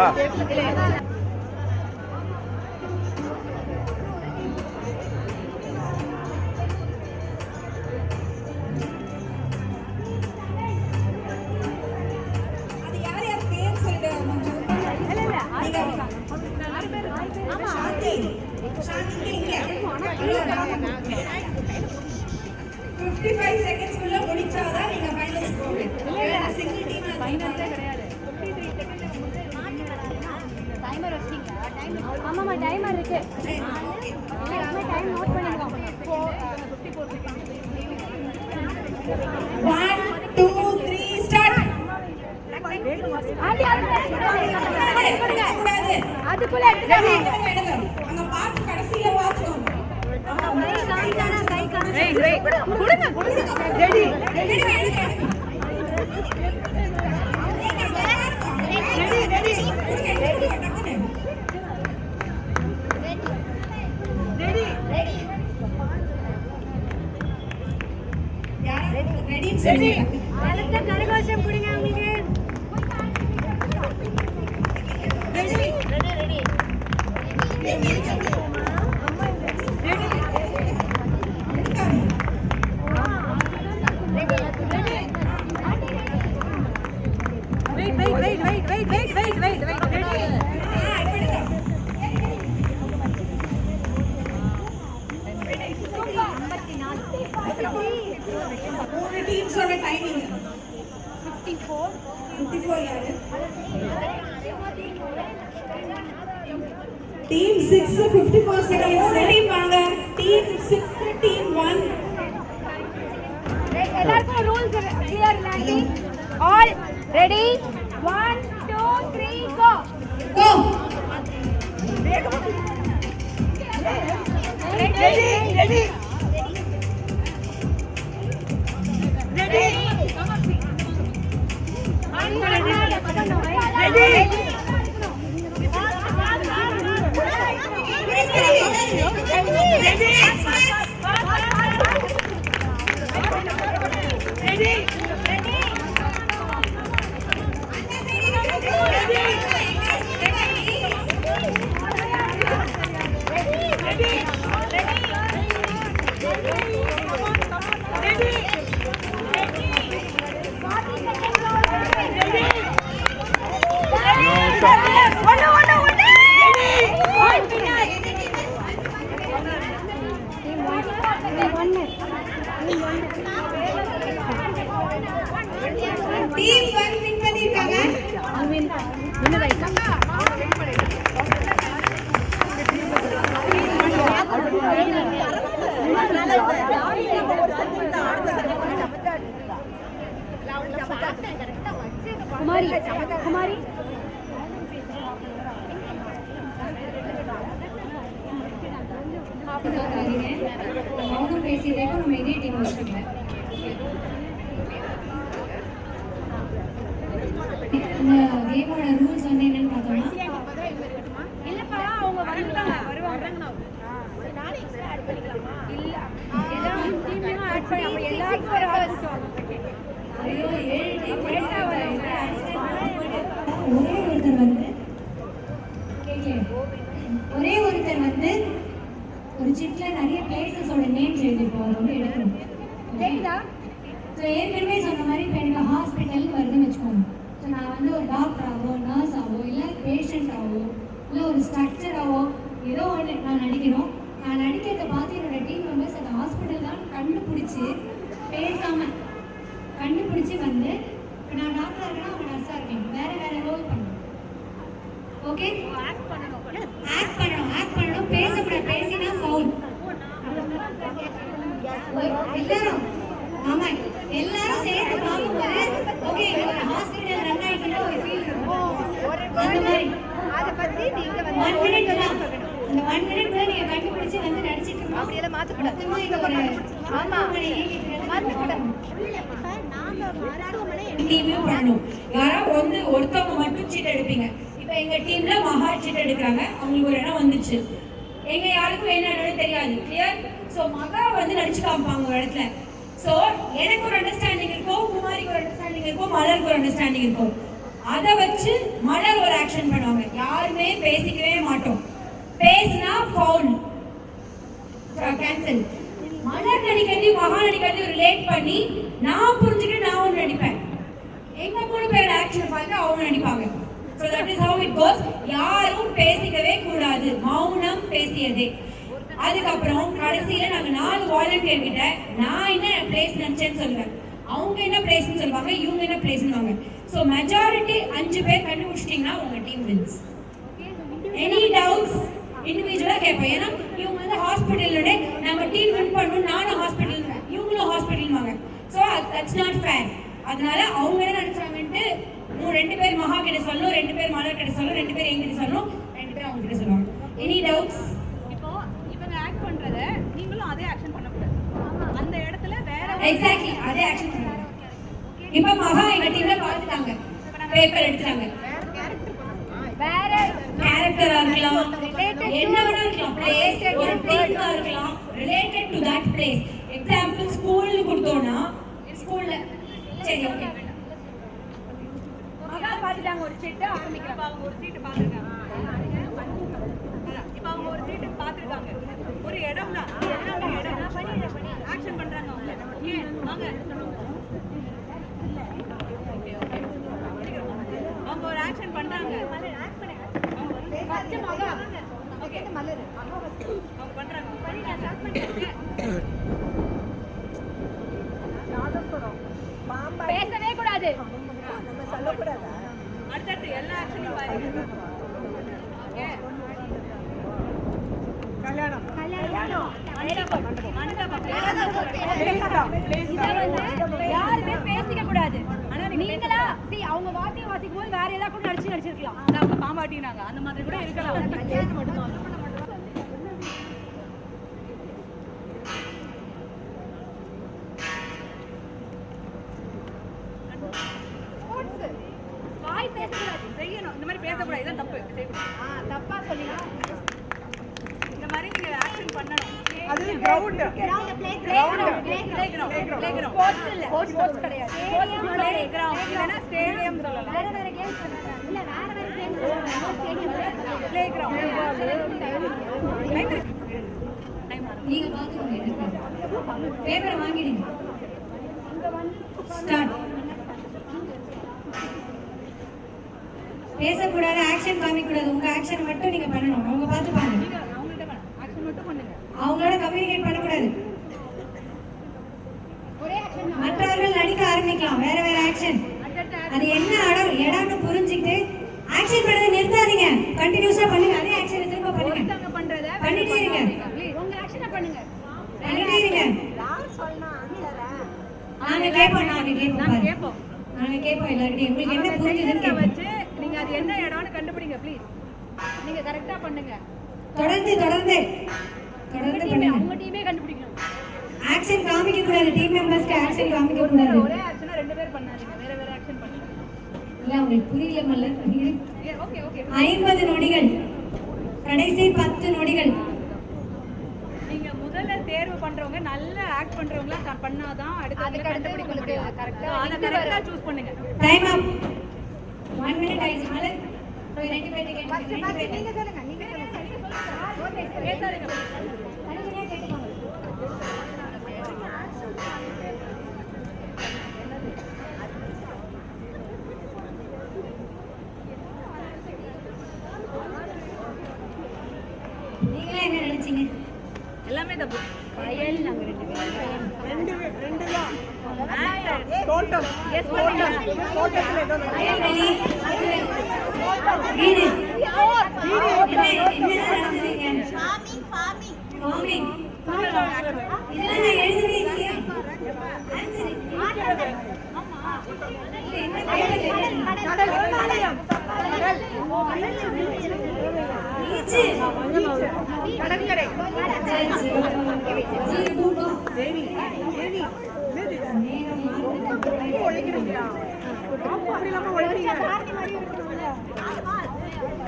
அது யார் யார் பேர் சொல்லிட்டு மஞ்சு. சாந்தி சாந்தி இங்க 55 seconds குள்ள முடிச்சாதான் நீங்க ஃபைனல்ஸ் போவீங்க. சிங்கிள் டீம் ஃபைனல்ஸ் கிடையாது. டைமர் வச்சிட்டீங்களா? ஆமாமா டைமர் இருக்கு. டைம் நோட் பண்ணிருக்கோம். 1 2 3 ஸ்டார்ட். அதுக்குள்ள எடுத்துக்கோங்க. அங்க பாத்து கடைசில பாத்துக்கோங்க. ரெடி அடுத்த கரகோஷம் புடிங்க உங்களுக்கு. மூணு டீம்ஸோட டைமிங் 54 யாரு? Team 6 54 seconds. ரெடி வாங்க. Team 6 team 1. எல்லாருக்கும் ரூல்ஸ் கிளியர் லாண்டி. ஆல் ரெடி 1 2 3 கோ. கோ. ரெடி டீம் 1 வின் பண்ணிருக்காங்க. குமாரி குமாரி மௌனம் பேசியதேக்கும் நம்ம இதே டீம் வச்சுக்கல. இந்த கேமோட ரூல்ஸ் வந்து என்னன்னு பார்த்தோம்னா, இல்லப்பா அவங்க வருவாங்க இல்ல எல்லா டீமையும் ஆட் பண்ணி அப்ப எல்லாருக்கும் ஒரு ஆள் கூட்டுவாங்க. ஐயோ 7 டீம் ஒரே ஒருத்தர் வந்து ஒரே ஒருத்தர் வந்து ஒரு சிட்ல நிறைய பிளேசஸோட நேம்ஸ் எழுதிருப்போம். அதை வந்து எடுக்கணும். கேக்குதா? ஸோ ஏற்கனவே சொன்ன மாதிரி இப்போ எனக்கு ஹாஸ்பிட்டல் வருதுன்னு வச்சுக்கோங்க. ஸோ நான் வந்து ஒரு டாக்டராகவோ நர்ஸாகவோ இல்லை பேஷண்ட்டாகவோ இல்லை ஒரு ஸ்ட்ரக்சராகவோ ஏதோ ஒன்று நான் நடிக்கணும். நான் நடிக்கிறத பார்த்து என்னோட டீம் மெம்பர்ஸ் அந்த ஹாஸ்பிட்டல் தான் கண்டுபிடிச்சி பேசாமல் கண்டுபிடிச்சி வந்து இப்போ நான் டாக்டராக இருக்கேன்னா அவங்க நர்ஸாக இருக்கேன். வேறு வேறு ரோல் பண்ணணும். ஓகே ஆக்ட் பண்ணணும். பேசக்கூடாது. பேசினா ஃபவுல். எல்லாரும் ஆமா எல்லாரும் சேர்ந்து பார்க்கும்போது ஓகே ஒரு ஹாஸ்பிட்டல் ரன் ஆயிட்டு ஒரு ஃபீல் இருக்கும். அந்த மாதிரி அத பத்தி நீங்க வந்து 1 minute தான். அந்த 1 மினிட் கூட நீங்க கண்டுபிடிச்சு வந்து நடிச்சிட்டு இருக்கோம். அப்படியெல்லாம் மாத்தக்கூடாது. மொத்தமா இங்க ஒரு ஆமா. மாத்தக்கூடாது. டீமையும் பண்ணணும். யாராவது ஒருத்தவங்க மட்டும் சீட் எடுப்பீங்க. இப்போ எங்க டீம்ல மகா சீட் எடுக்கிறாங்க. அவங்களுக்கு ஒரு இடம் வந்துச்சு. எங்க யாருக்கும் என்ன இடம்னு தெரியாது. கிளியர்? ஸோ மகா வந்து நடிச்சு காமிப்பாங்க ஒரு இடத்துல. ஸோ எனக்கு ஒரு அண்டர்ஸ்டாண்டிங் இருக்கும், குமாரிக்கு ஒரு அண்டர்ஸ்டாண்டிங் இருக்கும், மலருக்கு ஒரு அண்டர்ஸ்டாண்டிங் இருக்கும். அதை வச்சு மலர் ஒரு ஆக்ஷன் பண்ணுவாங்க. யாருமே பேசிக்கவே மாட்டோம். பேசினா ஃபவுல், கேன்சல். மலர் நடிக்கிறதையும் மகா நடிக்கிறதையும் ரிலேட் பண்ணி நான் புரிஞ்சுக்கிட்டு நான் ஒன்று நடிப்பேன். எங்க 3 பேர் ஆக்ஷன் பார்த்து அவங்க நடிப்பாங்க. So that is how it goes. யாரும் பேசிக்கவே கூடாது, மௌனம் பேசியதே. அதுக்கப்புறம் கடைசியில நாங்க 4 வாலண்டியர் கிட்ட நான் என்ன பிளேஸ் நினைச்சேன்னு சொல்லுவேன், அவங்க என்ன பிளேஸ்னு சொல்லுவாங்க, இவங்க என்ன பிளேஸ்னுவாங்க. ஸோ மெஜாரிட்டி 5 பேர் கண்டுபிடிச்சிட்டிங்கன்னா உங்க டீம் வின்ஸ். எனி டவுட்ஸ் இண்டிவிஜுவலா கேட்பேன். ஏன்னா இவங்க வந்து ஹாஸ்பிட்டலோட நம்ம டீம் வின் பண்ணணும், நானும் ஹாஸ்பிட்டல் இவங்களும் ஹாஸ்பிட்டல்வாங்க. So that's not fair. அதனால அவங்க என்ன நினைச்சாங்கன்ட்டு 2 பேர் மகா கிட்ட சொல்லணும், 2 பேர் மலர் கிட்ட சொல்லணும், 2 பேர் எங்கிட்ட சொல்லணும், 2 பேர் அவங்க கிட்ட சொல்லுவாங்க. Any doubts? ஆக்ட் பண்றத நீங்களும் அதே ஆக்ஷன் பண்ணக்கூடாது. அந்த இடத்துல வேற எக்ஸாக்ட்லி அதே ஆக்ஷன் பண்ணுவாங்க. இப்போ மகா எங்க டீம்ல பார்த்துட்டாங்க, பேப்பர் எடுத்துட்டாங்க. வேற கேரக்டரா இருக்கலாம், என்ன வேணா இருக்கலாம், பிளேஸ் ஒரு டீமா இருக்கலாம், related to that place. Example ஸ்கூல்ல கொடுத்தோம்னா ஸ்கூல்ல சரி ஓகே மகா பாத்துட்டாங்க ஒரு சீட் ஆரம்பிக்கிறாங்க. அவங்க ஒரு சீட் பாத்துட்டாங்க. இப்போ அவங்க ஒரு சீட் பாத்துட்டாங்க. ஒரு இடம் தான் ஆக்ஷன் பண்றாங்க. அவங்க ஏன் வாங்க அவங்க ஒரு ஆக்ஷன் பண்றாங்க. ஃபர்ஸ்ட் மகா ஓகே மலர் அவங்க பண்றாங்க. பேசவே கூடாது, நம்ம சொல்லக்கூடாது. அடுத்தடுத்து எல்லா ஆக்ஷனும் பாருங்க. ஓகே கல்யாணம் யாருமே பேசிக்க கூடாது. ஆனா நீங்களா அவங்க வாத்தியம் வாசிக்கும் போது வேற ஏதாவது கூட நடிச்சிருக்கலாம். அவங்க பாம்பாட்டினாங்க அந்த மாதிரி கூட இருக்கலாம். வாய் பேசக்கூடாது, செய்யணும். இந்த மாதிரி பேசக்கூடாது, இதான் தப்பு. தப்பா சொல்லினா இந்த மாதிரி நீங்க ஆக்ஷன் பண்ணணும். அது கிரவுண்ட் ஸ்போர்ட்ஸ் இல்ல, ஸ்போர்ட்ஸ் கிடையாது. பிளே கிரவுண்ட் இல்லனா ஸ்டேடியம் சொல்லலாம். வேற வேற கேம்ஸ் இல்ல, வேற வேற கேம்ஸ் சொல்லலாம். Stadium play ground. நீங்க பாத்துக்கோங்க. பேப்பரை வாங்கிடுங்க. ஸ்டார்ட். பேசக்கூடாது, ஆக்ஷன் காமிக்கக்கூடாது. உங்க ஆக்ஷன் மட்டும் நீங்க பண்ணணும். அவங்க பார்த்துப்பாங்க. ஆக்ஷன் மட்டும் பண்ணுங்க. அவங்களோட கம்யூனிகேட் பண்ணக்கூடாது. மற்றவர்கள் நடிக்க ஆரம்பிக்கலாம். வேற வேற ஆக்ஷன். அது என்ன இடம்னு புரிஞ்சுக்கிட்டு ஆக்ஷன் பண்ணதை நிறுத்தாதீங்க. கண்டினியூஸா பண்ணுங்க. அதே ஆக்ஷனை திரும்ப பண்ணுங்க. பண்ணிட்டே இருங்க. உங்க ஆக்ஷனை பண்ணுங்க. பண்ணிட்டே இருங்க. நாங்க கேட்போம். எல்லாருக்கிட்டையும் உங்களுக்கு என்ன புரிஞ்சுதுன்னு வச்சு நீங்க அது என்ன இடம்னு கண்டுபிடிங்க ப்ளீஸ். நீங்க கரெக்டா பண்ணுங்க. தொடர்ந்து பண்ணுங்க. உங்க டீமே கண்டுபிடிக்கணும். ஆக்ஷன் காமிக்க கூடாது. டீம் மெம்பர்ஸ்க்கு ஆக்ஷன் காமிக்க கூடாது. ஒரே ஆக்ஷனா 2 பேர் பண்ணாதீங்க. வேற வேற ஆக்ஷன் பண்ணுங்க. இல்ல உங்களுக்கு புரியல மல்லர். ஓகே ஓகே 50 நொடிகள். கடைசி 10 நொடிகள். நீங்க முதல்ல தேர்வு பண்றவங்க நல்ல ஆக்ட் பண்றவங்களா பண்ணாதான் அடுத்து கண்டுபிடிக்க முடியும். கரெக்ட்டா சூஸ் பண்ணுங்க. டைம் அப். 1 மினிட் ஆயிடுச்சு மலர். 2 பேர் கேட்க. நீங்க சொல்லுங்க. பேசாதீங்க. தனியா கேட்டுக்கோங்க. நீங்களே என்ன நினைச்சீங்க? எல்லாமே தப்பு. வயல் நாங்க 2 பேர். ரெண்டு தான் டோட்டல் டோட்டல் ஏதோ வயல்வெளி, வீடு. என்ன நடந்ததுங்க? ஃபார்மிங். இதெல்லாம் நான் எழுதுவீங்க. ஆன்சர். கடற்கரை. தேவி தேவி உழைக்கிறீங்களா? அப்படி இல்லாம உழைக்கிறீங்க.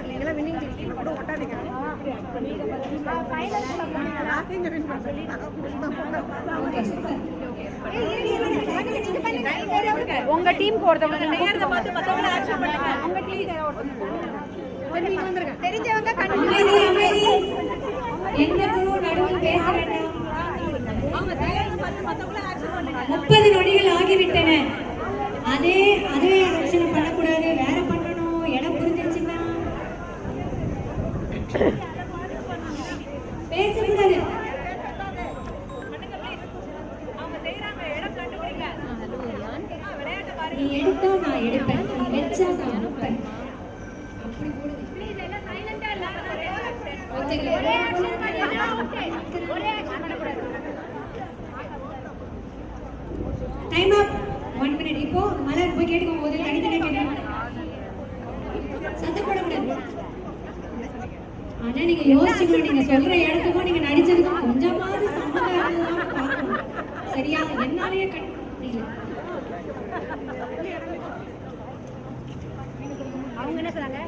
நீங்களாம் வின்னிங் டீம் கூட ஒட்டாதீங்க. எல்லாத்தையும் வின் பண்ணுறேன். உங்க டீம் ஒருத்தவங்க நேரத்தை பார்த்து மத்தவங்க ஆக்ஷன் பண்ணுங்க. உங்க டீம் தெரிஞ்சவங்க அமைதி அமைதி. எந்த குழு நடுவில் பேச வேண்டாம். 30 நொடிகள் ஆகிவிட்டன. அதே ஆக்ஷன் பண்ணக்கூடாது, வேற பண்ணணும். இடம் புரிஞ்சிருச்சுன்னா பேசக்கூடாது. நீ எடுத்தா நான் எடுப்பேன், நீ வச்சா நான் அனுப்பேன். அப்படி போடுது. டைம் அப். 1 minute. இப்போ மலர் போய் கேட்டுக்கோங்க. முதல்ல அடித்தனை கேட்கணும். சத்தம் போடக்கூடாது. ஆனா நீங்க யோசிச்சுக்கணும், நீங்க சொல்ற இடத்துக்கும் நீங்க நடிச்சதுக்கும் கொஞ்சமாவது சம்மந்தம் இருக்குதான்னு பார்க்கணும். சரியா? என்னாலேயே முடியல. அவங்க என்ன சொன்னாங்க?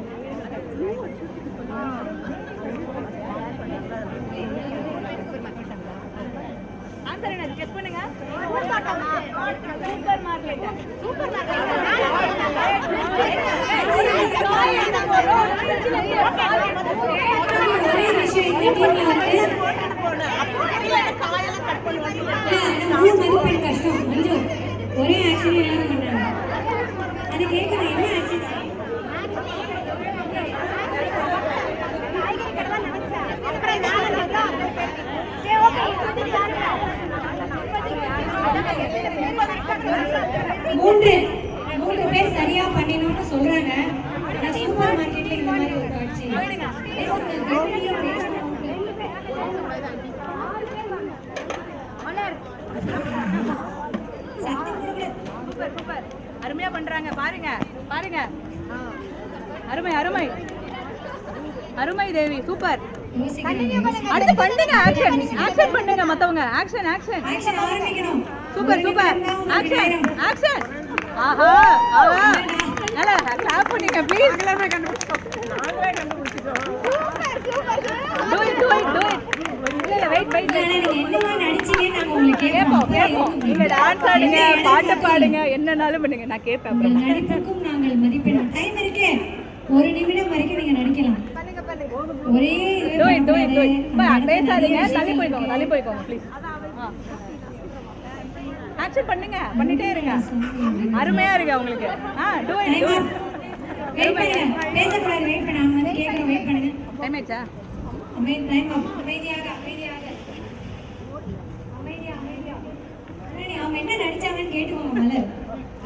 ஆன்சர் என்ன கெஸ் பண்ணுங்க. Super market. Super market. ஒரே விஷயம் இந்த டீம்ல வந்து மதிப்பெண் கஷ்டம். மஞ்சு ஒரே ஆக்ஷன் எல்லாரும் பண்றாங்க. அது கேட்கணும். என்ன ஆக்ஷன்? மூன்று பேர் சரியா பண்ணினோம்னு சொல்றாங்க. ஆனா சூப்பர் மார்க்கெட்ல இந்த மாதிரி ஒரு காட்சி. Super super. அருமையா பண்றாங்க. பாருங்க பாருங்க. அருமை அருமை அருமை தேவி. சூப்பர். அடுத்து பண்ணுங்க. ஆக்ஷன் ஆக்ஷன் பண்ணுங்க. மத்தவங்க ஆக்ஷன் ஆக்ஷன் ஆக்ஷன் ஆரம்பிக்கணும். Super super. Action action. ஆஹா ஆஹா. நல்லா கிளாப் பண்ணுங்க ப்ளீஸ். எல்லாமே கண்டுபிடிச்சோம். நாங்களே கண்டுபிடிச்சிட்டோம். Super super. Do it do it do it. இல்ல வெயிட் வெயிட். நீங்க என்னமா நடிச்சீங்க நாங்க உங்களுக்கு கேப்போம் கேப்போம். நீங்க டான்ஸ் ஆடுங்க, பாட்டு பாடுங்க, என்னனாலும் பண்ணுங்க. நான் கேட்பேன். உங்கள் நடிப்புக்கும் நாங்கள் மதிப்பெண். டைம் இருக்கு. 1 நிமிடம் வரைக்கும் நீங்க நடிக்கலாம். ஒரே to it do it do it. பேசாதீங்க. தள்ளி போய்க்கோங்க தள்ளி போய்க்கோங்க ப்ளீஸ். ஆக்ஷன் பண்ணுங்க. பண்ணிட்டே இருங்க. அருமையா இருக்கு உங்களுக்கு. Do it do it. Wait பண்ணுங்க. பேசக்கூடாது. வெயிட் பண்ணு. அவங்க வந்து கேக்குறோம். வெயிட் பண்ணுங்க. டைம் ஆச்சா? டைம் அப். அமைதியாக அமைதியாக அமைதியா அமைதியா. அவங்க என்ன நடிச்சாங்கன்னு கேட்டுக்கோங்க மலர்.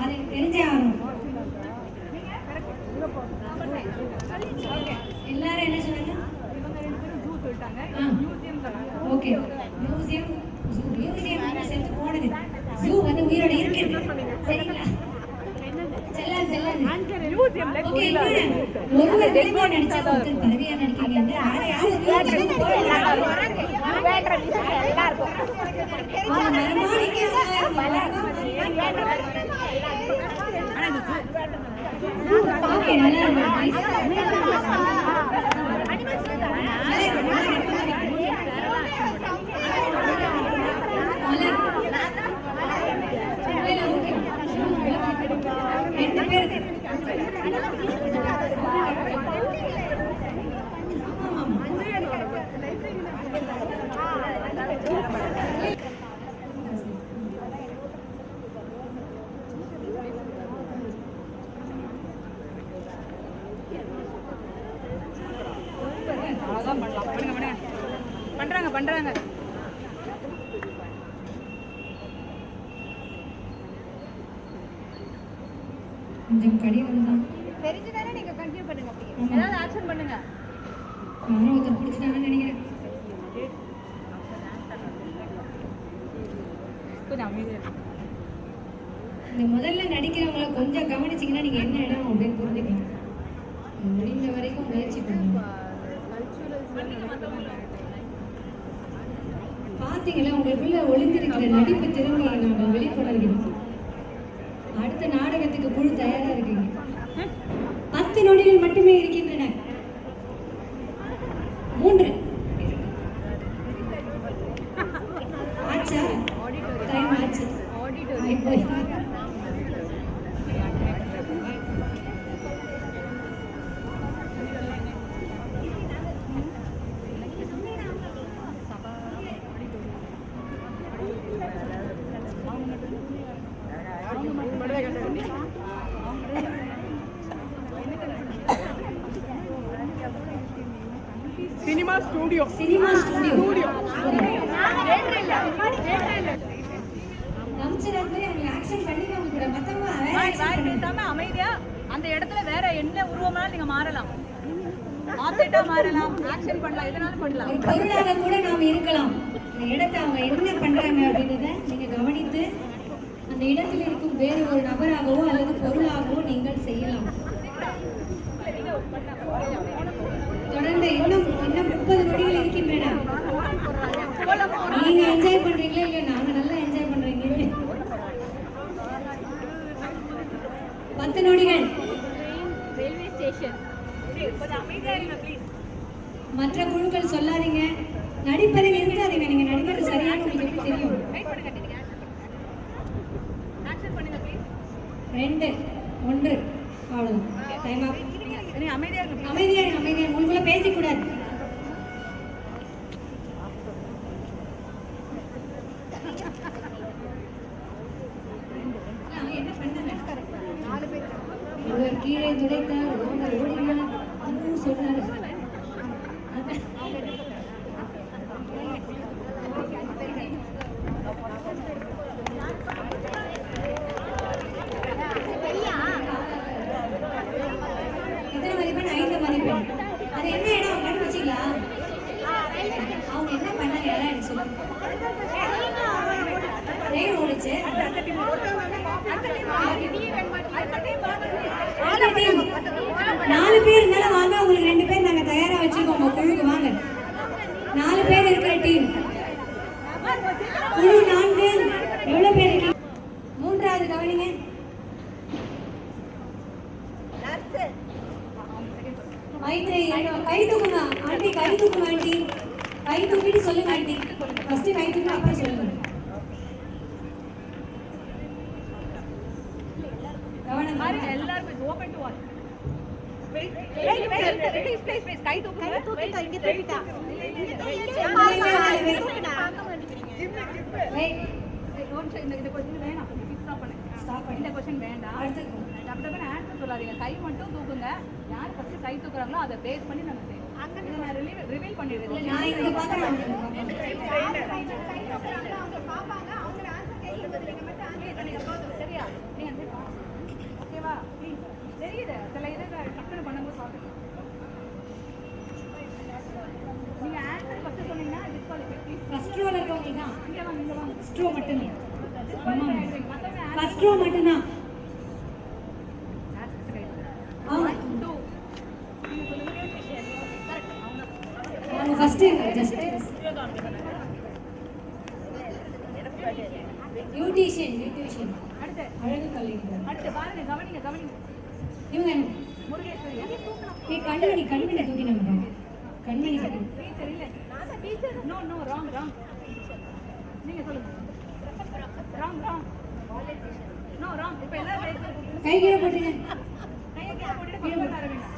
அது தெரிஞ்சே ஆகணும். எல்லாரும் என்ன சொன்னாங்க? ஓகே. மியூசியம் மியூசியம் செத்து போனது. ஜூ வந்து உயிரோட இருக்குது. சரிங்களா? செல்லாது செல்லாது. மியூசியம்ல ஓகே. ஒருவர் வெளியே நடிச்சா ஒருத்தர் பதவியா நடிக்கிறீங்க. வேற யாரும் ஓகே நல்லா ரெண்டு பேர் பண்றாங்க பண்றாங்க. கொஞ்சம் கடினம் தான். தெரிஞ்சுதானே நீங்க கண்டினியூ பண்ணுங்க. அப்படியே ஏதாவது ஆக்ஷன் பண்ணுங்க. யாரோ ஒருத்தர் பிடிச்சிட்டாங்கன்னு நினைக்கிறேன். கொஞ்சம் அமைதியா. இந்த முதல்ல நடிக்கிறவங்கள கொஞ்சம் கவனிச்சிங்கன்னா நீங்க என்ன இடம் அப்படின்னு புரிஞ்சுக்கலாம். முடிந்த வரைக்கும் முயற்சி பண்ணுங்க. பார்த்தீங்களா, உங்களுக்குள்ள ஒளிந்திருக்கிற நடிப்பு திறமையை நாங்கள் வெளிக்கொணர்கிறோம். அடுத்த நாடகத்துக்கு குழு தயாரா இருக்கீங்க. 10 நொடிகள் மட்டுமே இருக்கின்றன. 3 ஆச்சா, டைம் ஆச்சு. போய் சினிமா ஸ்டூடியோ அமைதியா அந்த இடத்துல வேற என்ன உருவமானாலும் நீங்க மாறலாம், ஆப்ஜெக்டா மாறலாம், ஆக்ஷன் பண்ணலாம், எதனாலும் பண்ணலாம். ஒரு பொருளாக கூட நாம் இருக்கலாம். அந்த இடத்தை அவங்க என்ன பண்றாங்க அப்படின்றத நீங்க கவனித்து அந்த இடத்தில் இருக்கும் வேறு ஒரு நபராகவோ அல்லது பொருளாகவோ நீங்கள் செய்யலாம். தொடர்ந்து இன்னும் 30 நொடிகள் இருக்கின்றன. நீங்க என்ஜாய் பண்றீங்களா இல்லையா? நாங்க நல்லா என்ஜாய் பண்றீங்க. 10 நொடிகள். Railway station. மற்ற குழுக்கள் சொல்லாதீங்க, நடிப்பதை நிறுத்தாதீங்க. நீங்க நடிக்கிறது சரியான உங்களுக்கு எப்படி தெரியும்? 2 1 அவ்வளவு. Time off. அமைதியா அமைதியா உங்களுக்குள்ள பேசக்கூடாது. என்ன பண்ணாங்க? ஒருவர் கீழே துடைத்தார், ஒருவர் ஓடினார், அதுவும் சொன்னார். எத்தனை மதிப்பெண்? 5 மதிப்பெண். அது என்ன இடம் கண்டுபிடிச்சிங்களா? அவங்க என்ன பண்ணாங்க எல்லாம் எனக்கு சொல்லுங்க. ட்ரெயின் ஓடிச்சு. 4 பேர் இருந்தாலும் வாங்க, உங்களுக்கு 2 பேர் நாங்க தயாரா வச்சிருக்கோம். உங்க குழுக்கு வாங்க. 4 பேர் இருக்கிற டீம். குழு 4. எவ்வளவு பேர் இருக்கீங்க? 3வது கவனிங்க. கை தூக்குங்க ஆண்டி, கை தூக்குங்க ஆண்டி. கை தூக்கிட்டு சொல்லுங்க ஆண்டி. ஃபர்ஸ்ட் கை தூக்கி அப்புறம் சொல்லுங்க. கவனம் எல்லாரும் ஓபன் டு வாட்ச். கை தூக்குங்க. இங்க தூக்கிட்டா. இந்த क्वेश्चन வேணாம். ஸ்டாப் பண்ணு. இந்த क्वेश्चन வேண்டாம். டபுள் ஆன்சர் சொல்லாதீங்க. கை மட்டும் தூக்குங்க. யார் ஃபர்ஸ்ட் கை தூக்குறாங்களோ அதை பேஸ் பண்ணி நம்ம செய்யணும். அங்க நான் ரிவீல் பண்ணிடுறேன். நான் இங்க பாக்குறேன். அவங்க பாப்பாங்க. அவங்க ஆன்சர் கேட்கும் போது நீங்க மட்டும் ஆன்சர் பண்ணுங்க. சரியா? நீங்க ஓகேவா? ப்ளீஸ். தெரியுது. சில இத டக்குனு பண்ணும்போது பாருங்க. நீங்க ஆன்சர் ஃபர்ஸ்ட் சொன்னீங்கன்னா டிஸ்குவாலிஃபை. ப்ளீஸ். ஃபர்ஸ்ட் ரோல இருக்கவங்க தான். இங்க வாங்க. ஃபர்ஸ்ட் ரோ மட்டும் தான். ஃபர்ஸ்ட் ரோ மட்டும் தான். அவங்க ஃபர்ஸ்ட் ஜஸ்ட் நியூட்ரிஷன் அடுத்து அழகு கல்வி. அடுத்து பாருங்க. கவனிங்க. இவங்க முருகேஸ்வரி. கண்மணி தூக்கி நம்ம கண்மணி டீச்சர் இல்ல. நான் டீச்சர். No wrong. நீங்க சொல்லுங்க. ராங். No wrong. இப்போ எல்லாரும் கை கீழ போடுங்க. கையை கீழ போட்டுட்டு பக்கத்துல வர வேண்டாம்.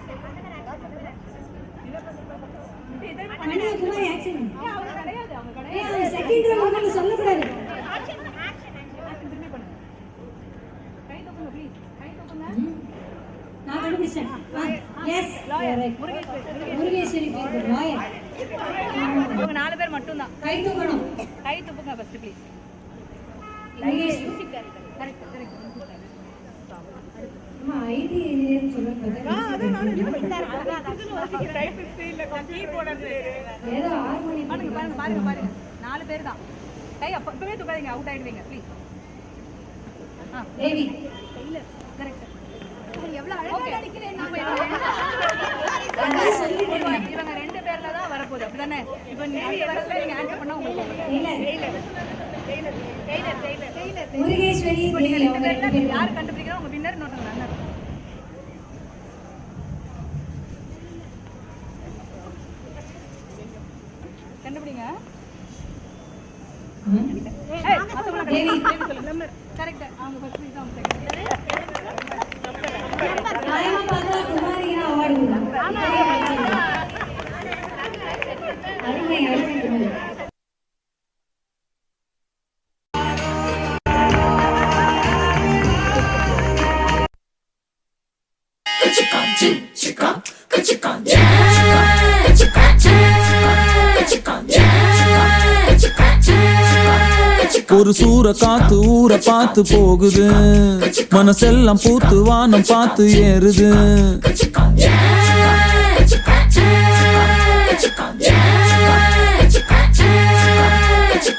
கண்மணி ஆக்சன். அவங்க கிடையாது. செகண்ட் ரோ வந்து சொல்ல கூடாது. ஆக்ஷன் திரும்பி பண்ணுங்க. கை தூக்குங்க ப்ளீஸ். கை தூக்குங்க. நான் கண்டுபிடிச்சேன். எஸ் முருகேஸ்வரி பேர் லாயர். அவங்க 4 பேர் மட்டும் தான். கை தூக்கணும். கை தூக்குங்க ஃபர்ஸ்ட் ப்ளீஸ். முருகேஸ்வரி கரெக்ட். அம்மா ஐடி ஏரியான்னு சொல்லுங்க. ஏதோ 6 மணி பாருங்க. 4 பேர் தான். கை அப்பவே தூக்காதீங்க. அவுட் ஆயிடுவீங்க ப்ளீஸ். தேவி இல்ல கரெக்ட். எவ்வளவு அழகா நடிக்கிறேன். இவங்க 2 பேர்ல தான் வரப்போகுது. தானே இப்போ நீங்க வரல நீங்க ஆன்சர் பண்ணா உங்களுக்கு முருகேஸ்வரி தேவி அவங்க ரெண்டு பேரும் யார் கண்டுபிடிக்கிறோம் உங்க வின்னர் நோட்டங்க ரன்னர் கண்டுபிடிங்க தேவி கரெக்ட் அவங்க ஃபர்ஸ்ட் இது அவங்க நியாயமா பார்த்தா குமாரியா அவார்டு கொடுத்தாங்க. அருமை அருமை குமாரி. ஒரு சூற காத்து ஊரை பார்த்து போகுது, மனசெல்லாம் பூத்து வானம் பார்த்து ஏறுது.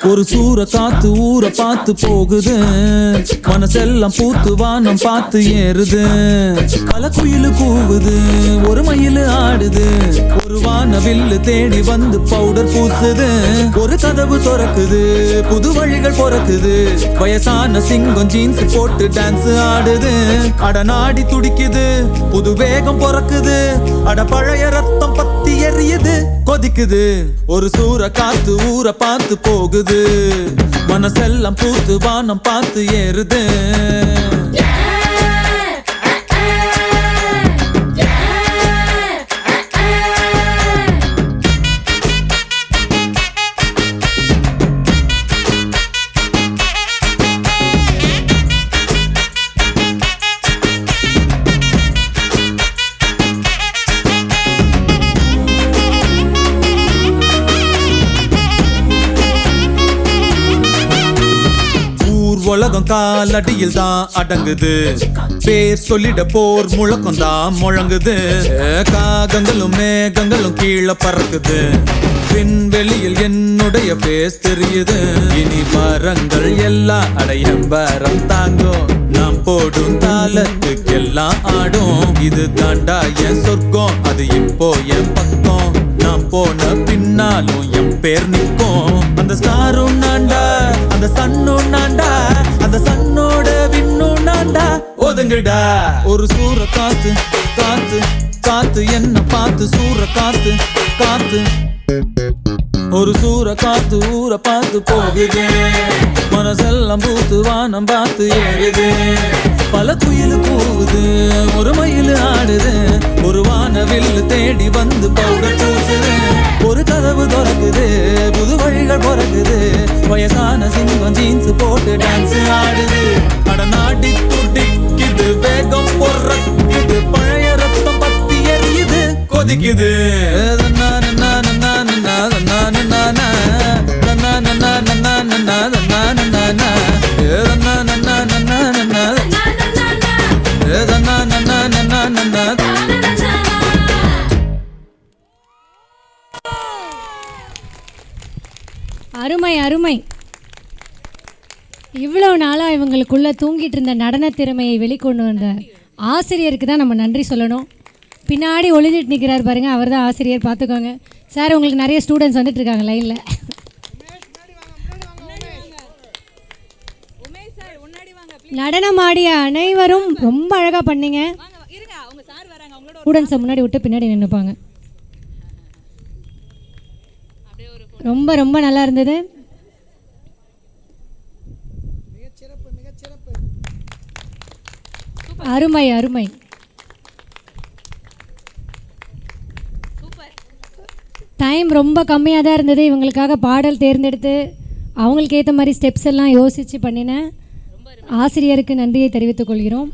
ஒரு சூற காத்து ஊரை பார்த்து போகுது, மனசெல்லாம் பூத்து வானம் பார்த்து ஏறுது. பல குயிலு கூவுது, ஒரு மயில் ஆடுது, ஒரு வானவில்லு தேடி வந்து பவுடர் பூசுது. ஒரு கதவு திறக்குது, புது வழிகள் பிறக்குது. வயசான சிங்கம் ஜீன்ஸ் போட்டு டான்ஸ் ஆடுது. அட நாடி துடிக்குது, புது வேகம் பிறக்குது. அட பழைய ரத்தம் பத்தி எரியுது, கொதிக்குது. ஒரு சூற காத்து ஊரை பார்த்து போகுது, மனசெல்லாம் பூத்து வானம் பார்த்து ஏறுது. உலகம் காலடியில் தான் அடங்குது, பேர் சொல்லிட போர் முழக்கம் தான் முழங்குது. காகங்களும் மேகங்களும் கீழே பறக்குது, விண்வெளியில் என்னுடைய பேஸ் தெரியுது. இனி மரங்கள் எல்லாம் அடையம்பரம் தாங்கும், நாம் போடும் தாளத்துக்கெல்லாம் ஆடும். இது தாண்டா என் சொர்க்கம், அது இப்போ என் பக்கம். நாம் போன பின்னாலும் என் பேர் நிற்கும். அந்த ஸ்டாரும் நான்டா, அந்த சன்னும் நான்டா, அந்த சன்னோட விண்ணும் நான்டா. ஒதுங்குடா. ஒரு சூற காத்து காத்து காத்து என்ன பார்த்து சூற காத்து காத்து. ஒரு சூற காத்து ஊரை பார்த்து போகுது, மனசெல்லாம் பூத்து வானம் பார்த்து ஏறுது. பல குயில் கூவுது, ஒரு மயில் ஆடுது, ஒரு வானவில்லு தேடி வந்து பவுடர் பூசுது. ஒரு கதவு திறக்குது, புது வழிகள் பிறக்குது. வயசான சிங்கம் ஜீன்ஸ் போட்டு டான்ஸ் ஆடுது. அட நாடி துடிக்குது, வேகம் பொறக்குது, பழைய ரத்தம் பத்தி எரியுது, கொதிக்குது. அருமை அருமை. இவ்வளோ நாளாக இவங்களுக்குள்ளே தூங்கிட்டு இருந்த நடன திறமையை வெளிக்கொண்டு வந்த ஆசிரியருக்கு தான் நம்ம நன்றி சொல்லணும். பின்னாடி ஒளிஞ்சிட்டு நிற்கிறார் பாருங்க, அவர் தான் ஆசிரியர், பார்த்துக்கோங்க சார். உங்களுக்கு நிறைய ஸ்டூடெண்ட்ஸ் வந்துட்டு இருக்காங்க லைனில். நடனமாடிய அனைவரும் ரொம்ப அழகாக பண்ணீங்க. ஸ்டூடெண்ட்ஸை முன்னாடி விட்டு பின்னாடி நின்றுப்பாங்க. ரொம்ப ரொம்ப நல்லா இருந்தது. அருமை அருமை. டைம் ரொம்ப கம்மியாக தான் இருந்தது. இவங்களுக்காக பாடல் தேர்ந்தெடுத்து அவங்களுக்கு ஏற்ற மாதிரி ஸ்டெப்ஸ் எல்லாம் யோசித்து பண்ணினேன். ஆசிரியருக்கு நன்றியை தெரிவித்துக் கொள்கிறோம்.